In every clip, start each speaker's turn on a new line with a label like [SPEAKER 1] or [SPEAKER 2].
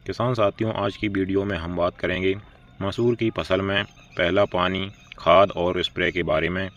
[SPEAKER 1] किसान साथियों, आज की वीडियो में हम बात करेंगे मसूर की फसल में पहला पानी, खाद और स्प्रे के बारे में।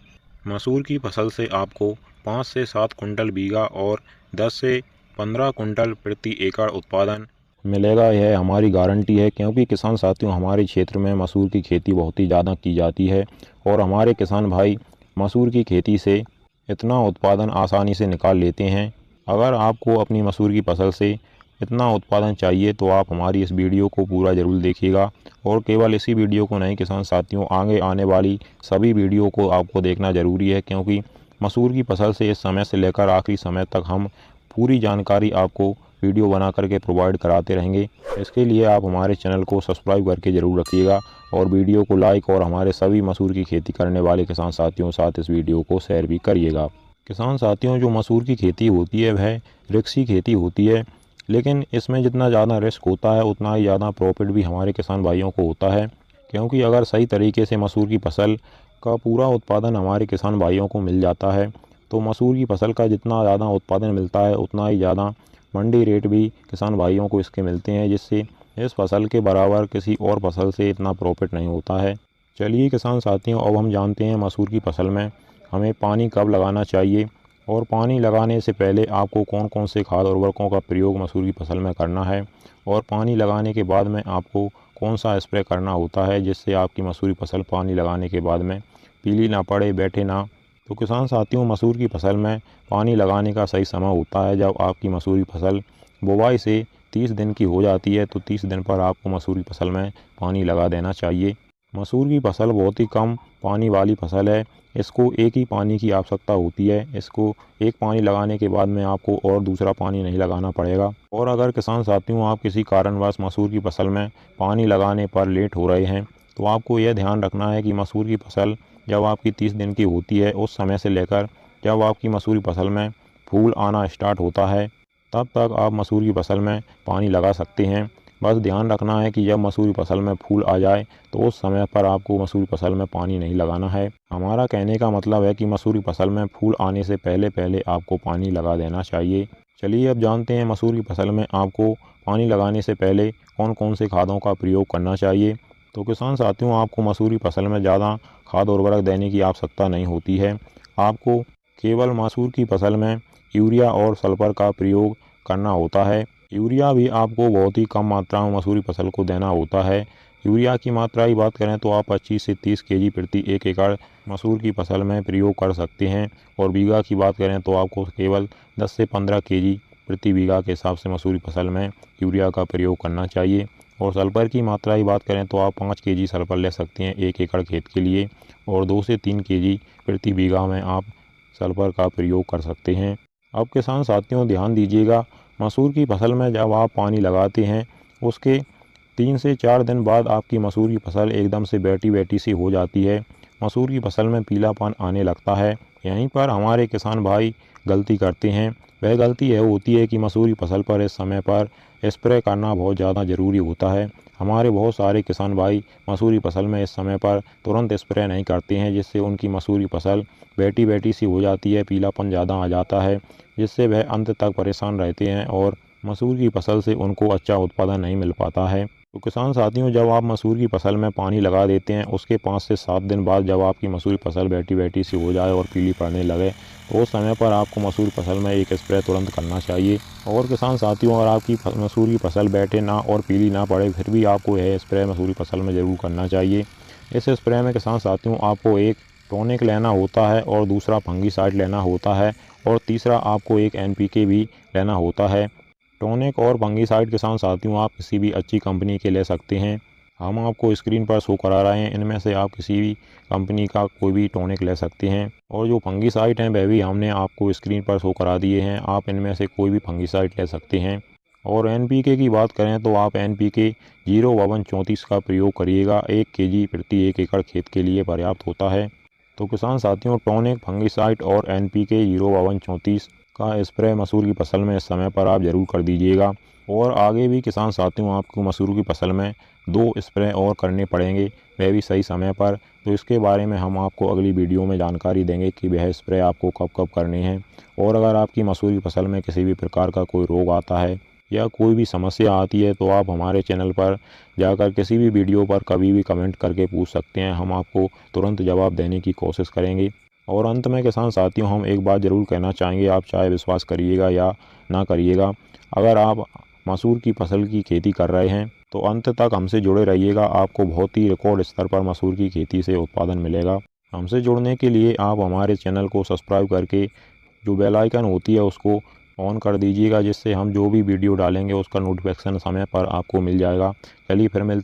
[SPEAKER 1] मसूर की फसल से आपको 5 से 7 कुंटल बीघा और 10 से 15 कुंटल प्रति एकड़ उत्पादन मिलेगा। यह हमारी गारंटी है, क्योंकि किसान साथियों हमारे क्षेत्र में मसूर की खेती बहुत ही ज़्यादा की जाती है और हमारे किसान भाई मसूर की खेती से इतना उत्पादन आसानी से निकाल लेते हैं। अगर आपको अपनी मसूर की फसल से इतना उत्पादन चाहिए तो आप हमारी इस वीडियो को पूरा ज़रूर देखिएगा। और केवल इसी वीडियो को नहीं किसान साथियों, आगे आने वाली सभी वीडियो को आपको देखना ज़रूरी है, क्योंकि मसूर की फसल से इस समय से लेकर आखिरी समय तक हम पूरी जानकारी आपको वीडियो बना करके प्रोवाइड कराते रहेंगे। इसके लिए आप हमारे चैनल को सब्सक्राइब करके ज़रूर रखिएगा और वीडियो को लाइक और हमारे सभी मसूर की खेती करने वाले किसान साथियों के साथ इस वीडियो को शेयर भी करिएगा। किसान साथियों, जो मसूर की खेती होती है वह रिस्की खेती होती है, लेकिन इसमें जितना ज़्यादा रिस्क होता है उतना ही ज़्यादा प्रॉफिट भी हमारे किसान भाइयों को होता है। क्योंकि अगर सही तरीके से मसूर की फसल का पूरा उत्पादन हमारे किसान भाइयों को मिल जाता है तो मसूर की फसल का जितना ज़्यादा उत्पादन मिलता है उतना ही ज़्यादा मंडी रेट भी किसान भाइयों को इसके मिलते हैं, जिससे इस फसल के बराबर किसी और फसल से इतना प्रॉफिट नहीं होता है। चलिए किसान साथियों, अब हम जानते हैं मसूर की फसल में हमें पानी कब लगाना चाहिए और पानी लगाने से पहले आपको कौन कौन से खाद और उर्वरकों का प्रयोग मसूर की फसल में करना है, और पानी लगाने के बाद में आपको कौन सा स्प्रे करना होता है जिससे आपकी मसूर की फसल पानी लगाने के बाद में पीली ना पड़े, बैठे ना। तो किसान साथियों, मसूर की फसल में पानी लगाने का सही समय होता है जब आपकी मसूर की फसल बुवाई से 30 दिन की हो जाती है, तो 30 दिन पर आपको मसूर की फसल में पानी लगा देना चाहिए। मसूर की फसल बहुत ही कम पानी वाली फसल है, इसको एक ही पानी की आवश्यकता होती है। इसको एक पानी लगाने के बाद में आपको और दूसरा पानी नहीं लगाना पड़ेगा। और अगर किसान साथियों आप किसी कारणवश मसूर की फसल में पानी लगाने पर लेट हो रहे हैं तो आपको यह ध्यान रखना है कि मसूर की फसल जब आपकी 30 दिन की होती है उस समय से लेकर जब आपकी मसूर की फसल में फूल आना स्टार्ट होता है तब तक आप मसूर की फसल में पानी लगा सकते हैं। बस ध्यान रखना है कि जब मसूर की फसल में फूल आ जाए तो उस समय पर आपको मसूर की फसल में पानी नहीं लगाना है। हमारा कहने का मतलब है कि मसूर की फसल में फूल आने से पहले पहले आपको पानी लगा देना चाहिए। चलिए अब जानते हैं मसूर की फसल में आपको पानी लगाने से पहले कौन कौन से खादों का प्रयोग करना चाहिए। तो किसान साथियों, आपको मसूर की फसल में ज़्यादा खाद और उर्वरक देने की आवश्यकता नहीं होती है। आपको केवल मसूर की फसल में यूरिया और सल्फर का प्रयोग करना होता है। यूरिया भी आपको बहुत ही कम मात्रा में मसूर की फसल को देना होता है। यूरिया की मात्रा की बात करें तो आप 25 से 30 केजी प्रति 1 एकड़ मसूर की फसल में प्रयोग कर सकते हैं, और बीघा की बात करें तो आपको केवल 10 से 15 केजी प्रति बीघा के हिसाब से मसूर की फसल में यूरिया का प्रयोग करना चाहिए। और सल्फर की मात्रा की बात करें तो आप 5 केजी सल्फर ले सकते हैं 1 एकड़ खेत के लिए, और 2 से 3 केजी प्रति बीघा में आप सल्फर का प्रयोग कर सकते हैं। अब किसान साथियों ध्यान दीजिएगा, मसूर की फसल में जब आप पानी लगाते हैं उसके 3 से 4 दिन बाद आपकी मसूर की फसल एकदम से बैठी बैठी सी हो जाती है। मसूर की फसल में पीलापन आने लगता है। यहीं पर हमारे किसान भाई गलती करते हैं। वह गलती यह होती है कि मसूर की फसल पर इस समय पर स्प्रे करना बहुत ज़्यादा ज़रूरी होता है। हमारे बहुत सारे किसान भाई मसूर की फसल में इस समय पर तुरंत स्प्रे नहीं करते हैं, जिससे उनकी मसूर की फसल बैठी बैठी सी हो जाती है, पीलापन ज़्यादा आ जाता है, जिससे वह अंत तक परेशान रहते हैं और मसूर की फसल से उनको अच्छा उत्पादन नहीं मिल पाता है। तो किसान साथियों, जब आप मसूर की फसल में पानी लगा देते हैं उसके 5 से 7 दिन बाद जब आपकी मसूर की फसल बैठी बैठी सी हो जाए और पीली पड़ने लगे तो उस समय पर आपको मसूर की फसल में एक स्प्रे तुरंत करना चाहिए। और किसान साथियों, अगर आपकी मसूर की फसल बैठे ना और पीली ना पड़े फिर भी आपको यह स्प्रे मसूर की फसल में ज़रूर करना चाहिए। इस स्प्रे में किसान साथियों आपको एक टॉनिक लेना होता है और दूसरा फंगीसाइड लेना होता है, और तीसरा आपको एक NPK भी लेना होता है। टॉनिक और फंगीसाइड किसान साथियों आप किसी भी अच्छी कंपनी के ले सकते हैं। हम आपको स्क्रीन पर शो करा रहे हैं, इनमें से आप किसी भी कंपनी का कोई भी टॉनिक ले सकते हैं। और जो फंगीसाइड हैं वह भी हमने आपको स्क्रीन पर शो करा दिए हैं, आप इनमें से कोई भी फंगीसाइड ले सकते हैं। और NPK की बात करें तो आप NPK 05234 का प्रयोग करिएगा, 1 केजी प्रति 1 एकड़ खेत के लिए पर्याप्त होता है। तो किसान साथियों, टॉनिक, फंगीसाइड और NPK 05234 का स्प्रे मसूर की फसल में इस समय पर आप ज़रूर कर दीजिएगा। और आगे भी किसान साथियों आपको मसूर की फसल में 2 स्प्रे और करने पड़ेंगे, वह भी सही समय पर। तो इसके बारे में हम आपको अगली वीडियो में जानकारी देंगे कि वह स्प्रे आपको कब कब करने हैं। और अगर आपकी मसूर की फसल में किसी भी प्रकार का कोई रोग आता है या कोई भी समस्या आती है तो आप हमारे चैनल पर जाकर किसी भी वीडियो पर कभी भी कमेंट करके पूछ सकते हैं। हम आपको तुरंत जवाब देने की कोशिश करेंगे। और अंत में किसान साथियों, हम एक बात ज़रूर कहना चाहेंगे, आप चाहे विश्वास करिएगा या ना करिएगा, अगर आप मसूर की फसल की खेती कर रहे हैं तो अंत तक हमसे जुड़े रहिएगा। आपको बहुत ही रिकॉर्ड स्तर पर मसूर की खेती से उत्पादन मिलेगा। हमसे जुड़ने के लिए आप हमारे चैनल को सब्सक्राइब करके जो बेल आइकन होती है उसको ऑन कर दीजिएगा, जिससे हम जो भी वीडियो डालेंगे उसका नोटिफिकेशन समय पर आपको मिल जाएगा। चलिए फिर मिलते